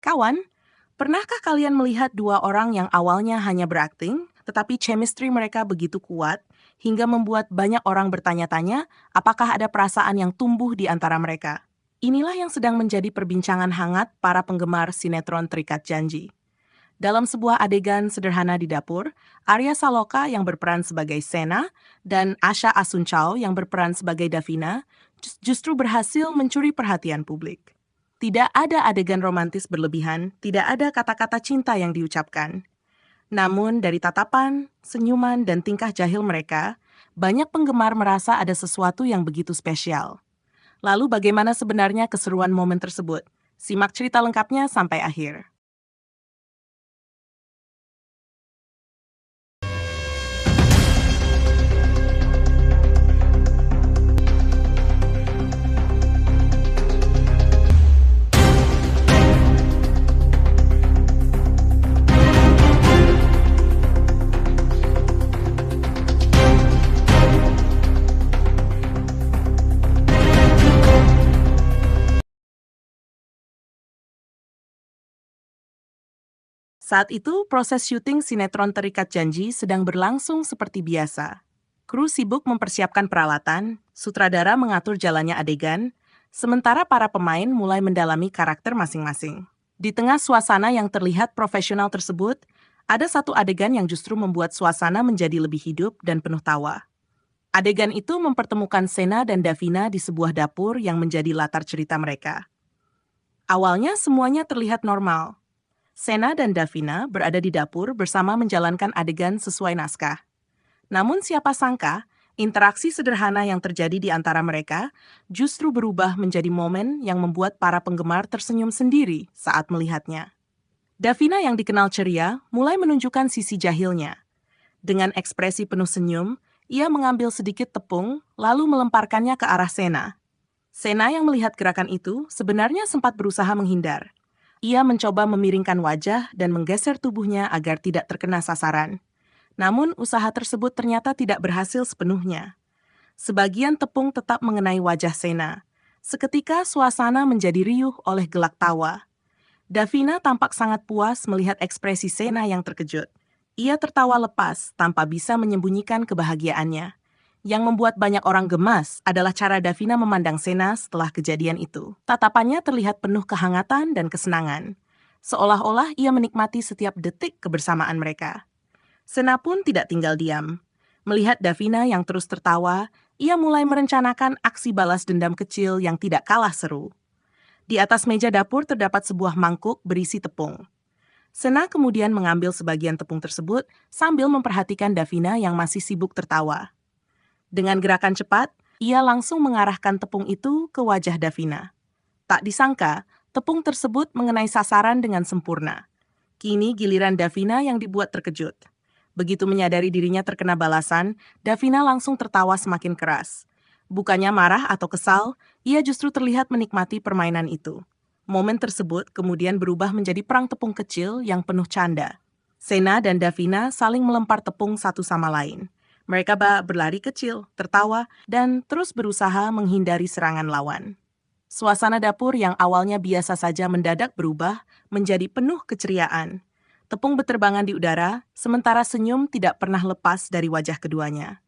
Kawan, pernahkah kalian melihat dua orang yang awalnya hanya berakting, tetapi chemistry mereka begitu kuat hingga membuat banyak orang bertanya-tanya apakah ada perasaan yang tumbuh di antara mereka? Inilah yang sedang menjadi perbincangan hangat para penggemar sinetron Terikat Janji. Dalam sebuah adegan sederhana di dapur, Arya Saloka yang berperan sebagai Sena dan Asha Asuncao yang berperan sebagai Davina justru berhasil mencuri perhatian publik. Tidak ada adegan romantis berlebihan, tidak ada kata-kata cinta yang diucapkan. Namun dari tatapan, senyuman, dan tingkah jahil mereka, banyak penggemar merasa ada sesuatu yang begitu spesial. Lalu bagaimana sebenarnya keseruan momen tersebut? Simak cerita lengkapnya sampai akhir. Saat itu, proses syuting sinetron Terikat Janji sedang berlangsung seperti biasa. Kru sibuk mempersiapkan peralatan, sutradara mengatur jalannya adegan, sementara para pemain mulai mendalami karakter masing-masing. Di tengah suasana yang terlihat profesional tersebut, ada satu adegan yang justru membuat suasana menjadi lebih hidup dan penuh tawa. Adegan itu mempertemukan Sena dan Davina di sebuah dapur yang menjadi latar cerita mereka. Awalnya semuanya terlihat normal. Sena dan Davina berada di dapur bersama menjalankan adegan sesuai naskah. Namun siapa sangka, interaksi sederhana yang terjadi di antara mereka justru berubah menjadi momen yang membuat para penggemar tersenyum sendiri saat melihatnya. Davina yang dikenal ceria mulai menunjukkan sisi jahilnya. Dengan ekspresi penuh senyum, ia mengambil sedikit tepung lalu melemparkannya ke arah Sena. Sena yang melihat gerakan itu sebenarnya sempat berusaha menghindar. Ia mencoba memiringkan wajah dan menggeser tubuhnya agar tidak terkena sasaran. Namun, usaha tersebut ternyata tidak berhasil sepenuhnya. Sebagian tepung tetap mengenai wajah Sena. Seketika, suasana menjadi riuh oleh gelak tawa. Davina tampak sangat puas melihat ekspresi Sena yang terkejut. Ia tertawa lepas tanpa bisa menyembunyikan kebahagiaannya. Yang membuat banyak orang gemas adalah cara Davina memandang Sena setelah kejadian itu. Tatapannya terlihat penuh kehangatan dan kesenangan. Seolah-olah ia menikmati setiap detik kebersamaan mereka. Sena pun tidak tinggal diam. Melihat Davina yang terus tertawa, ia mulai merencanakan aksi balas dendam kecil yang tidak kalah seru. Di atas meja dapur terdapat sebuah mangkuk berisi tepung. Sena kemudian mengambil sebagian tepung tersebut sambil memperhatikan Davina yang masih sibuk tertawa. Dengan gerakan cepat, ia langsung mengarahkan tepung itu ke wajah Davina. Tak disangka, tepung tersebut mengenai sasaran dengan sempurna. Kini giliran Davina yang dibuat terkejut. Begitu menyadari dirinya terkena balasan, Davina langsung tertawa semakin keras. Bukannya marah atau kesal, ia justru terlihat menikmati permainan itu. Momen tersebut kemudian berubah menjadi perang tepung kecil yang penuh canda. Sena dan Davina saling melempar tepung satu sama lain. Mereka berlari kecil, tertawa, dan terus berusaha menghindari serangan lawan. Suasana dapur yang awalnya biasa saja mendadak berubah menjadi penuh keceriaan. Tepung beterbangan di udara, sementara senyum tidak pernah lepas dari wajah keduanya.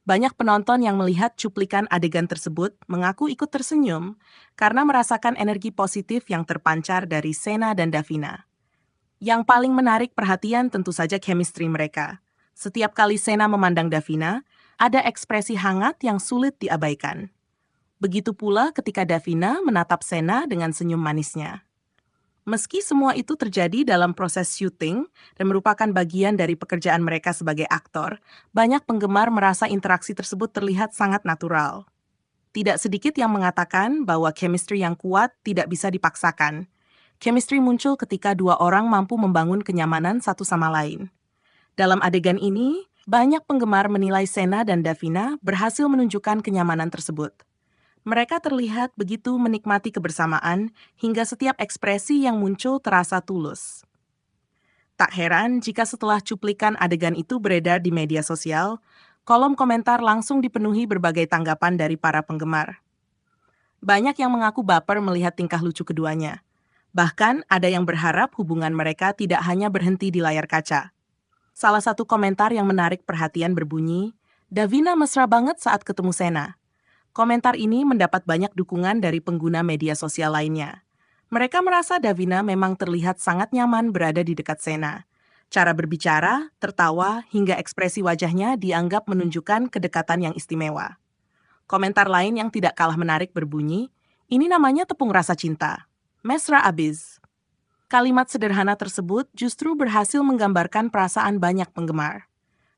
Banyak penonton yang melihat cuplikan adegan tersebut mengaku ikut tersenyum karena merasakan energi positif yang terpancar dari Sena dan Davina. Yang paling menarik perhatian tentu saja chemistry mereka. Setiap kali Sena memandang Davina, ada ekspresi hangat yang sulit diabaikan. Begitu pula ketika Davina menatap Sena dengan senyum manisnya. Meski semua itu terjadi dalam proses syuting dan merupakan bagian dari pekerjaan mereka sebagai aktor, banyak penggemar merasa interaksi tersebut terlihat sangat natural. Tidak sedikit yang mengatakan bahwa chemistry yang kuat tidak bisa dipaksakan. Chemistry muncul ketika dua orang mampu membangun kenyamanan satu sama lain. Dalam adegan ini, banyak penggemar menilai Sena dan Davina berhasil menunjukkan kenyamanan tersebut. Mereka terlihat begitu menikmati kebersamaan hingga setiap ekspresi yang muncul terasa tulus. Tak heran jika setelah cuplikan adegan itu beredar di media sosial, kolom komentar langsung dipenuhi berbagai tanggapan dari para penggemar. Banyak yang mengaku baper melihat tingkah lucu keduanya. Bahkan ada yang berharap hubungan mereka tidak hanya berhenti di layar kaca. Salah satu komentar yang menarik perhatian berbunyi, Davina mesra banget saat ketemu Sena. Komentar ini mendapat banyak dukungan dari pengguna media sosial lainnya. Mereka merasa Davina memang terlihat sangat nyaman berada di dekat Sena. Cara berbicara, tertawa, hingga ekspresi wajahnya dianggap menunjukkan kedekatan yang istimewa. Komentar lain yang tidak kalah menarik berbunyi, ini namanya tepung rasa cinta. Mesra abis. Kalimat sederhana tersebut justru berhasil menggambarkan perasaan banyak penggemar.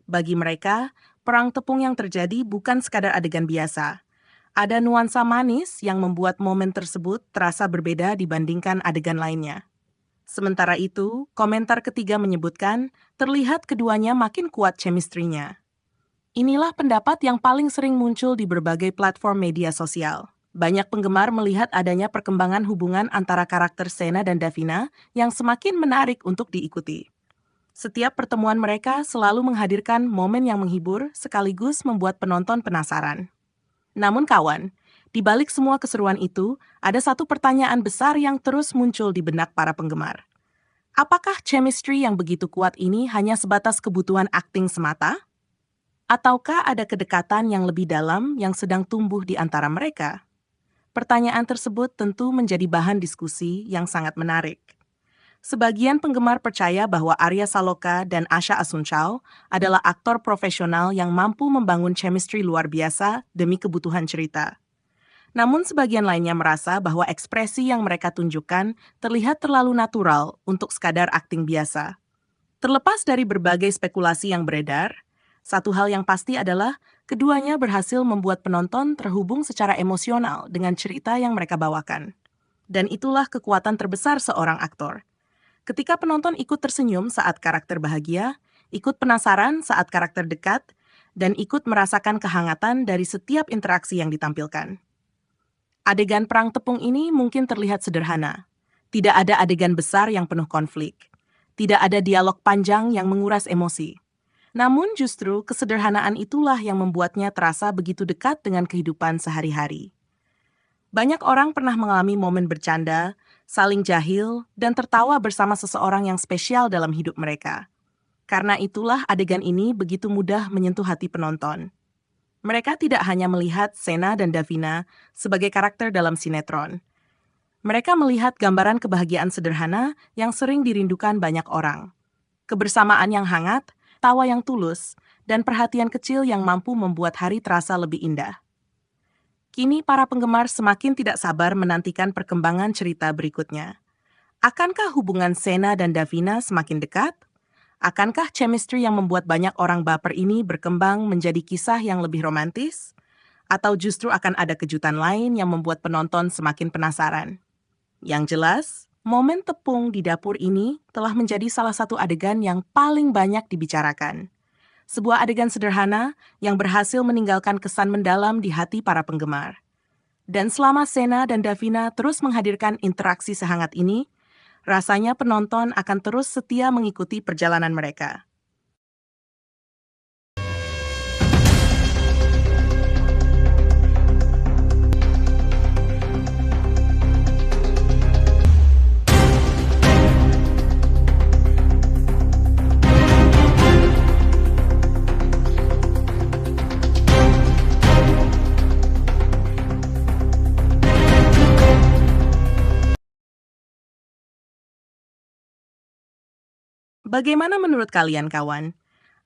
Bagi mereka, perang tepung yang terjadi bukan sekadar adegan biasa. Ada nuansa manis yang membuat momen tersebut terasa berbeda dibandingkan adegan lainnya. Sementara itu, komentar ketiga menyebutkan terlihat keduanya makin kuat chemistry-nya. Inilah pendapat yang paling sering muncul di berbagai platform media sosial. Banyak penggemar melihat adanya perkembangan hubungan antara karakter Sena dan Davina yang semakin menarik untuk diikuti. Setiap pertemuan mereka selalu menghadirkan momen yang menghibur sekaligus membuat penonton penasaran. Namun kawan, di balik semua keseruan itu, ada satu pertanyaan besar yang terus muncul di benak para penggemar. Apakah chemistry yang begitu kuat ini hanya sebatas kebutuhan akting semata? Ataukah ada kedekatan yang lebih dalam yang sedang tumbuh di antara mereka? Pertanyaan tersebut tentu menjadi bahan diskusi yang sangat menarik. Sebagian penggemar percaya bahwa Arya Saloka dan Asha Asuncao adalah aktor profesional yang mampu membangun chemistry luar biasa demi kebutuhan cerita. Namun sebagian lainnya merasa bahwa ekspresi yang mereka tunjukkan terlihat terlalu natural untuk sekadar akting biasa. Terlepas dari berbagai spekulasi yang beredar, satu hal yang pasti adalah keduanya berhasil membuat penonton terhubung secara emosional dengan cerita yang mereka bawakan. Dan itulah kekuatan terbesar seorang aktor. Ketika penonton ikut tersenyum saat karakter bahagia, ikut penasaran saat karakter dekat, dan ikut merasakan kehangatan dari setiap interaksi yang ditampilkan. Adegan perang tepung ini mungkin terlihat sederhana. Tidak ada adegan besar yang penuh konflik. Tidak ada dialog panjang yang menguras emosi. Namun justru kesederhanaan itulah yang membuatnya terasa begitu dekat dengan kehidupan sehari-hari. Banyak orang pernah mengalami momen bercanda, saling jahil, dan tertawa bersama seseorang yang spesial dalam hidup mereka. Karena itulah adegan ini begitu mudah menyentuh hati penonton. Mereka tidak hanya melihat Sena dan Davina sebagai karakter dalam sinetron. Mereka melihat gambaran kebahagiaan sederhana yang sering dirindukan banyak orang. Kebersamaan yang hangat, tawa yang tulus, dan perhatian kecil yang mampu membuat hari terasa lebih indah. Kini para penggemar semakin tidak sabar menantikan perkembangan cerita berikutnya. Akankah hubungan Sena dan Davina semakin dekat? Akankah chemistry yang membuat banyak orang baper ini berkembang menjadi kisah yang lebih romantis? Atau justru akan ada kejutan lain yang membuat penonton semakin penasaran? Yang jelas, momen tepung di dapur ini telah menjadi salah satu adegan yang paling banyak dibicarakan. Sebuah adegan sederhana yang berhasil meninggalkan kesan mendalam di hati para penggemar. Dan selama Sena dan Davina terus menghadirkan interaksi sehangat ini, rasanya penonton akan terus setia mengikuti perjalanan mereka. Bagaimana menurut kalian, kawan?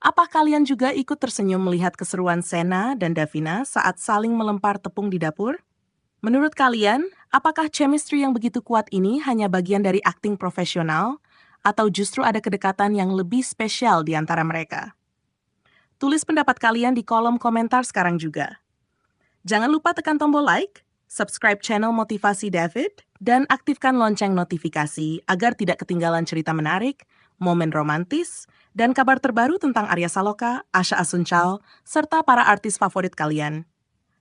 Apa kalian juga ikut tersenyum melihat keseruan Sena dan Davina saat saling melempar tepung di dapur? Menurut kalian, apakah chemistry yang begitu kuat ini hanya bagian dari akting profesional, atau justru ada kedekatan yang lebih spesial di antara mereka? Tulis pendapat kalian di kolom komentar sekarang juga. Jangan lupa tekan tombol like, subscribe channel Motivasi David, dan aktifkan lonceng notifikasi agar tidak ketinggalan cerita menarik, momen romantis, dan kabar terbaru tentang Arya Saloka, Asha Asuncao, serta para artis favorit kalian.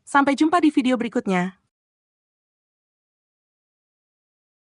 Sampai jumpa di video berikutnya.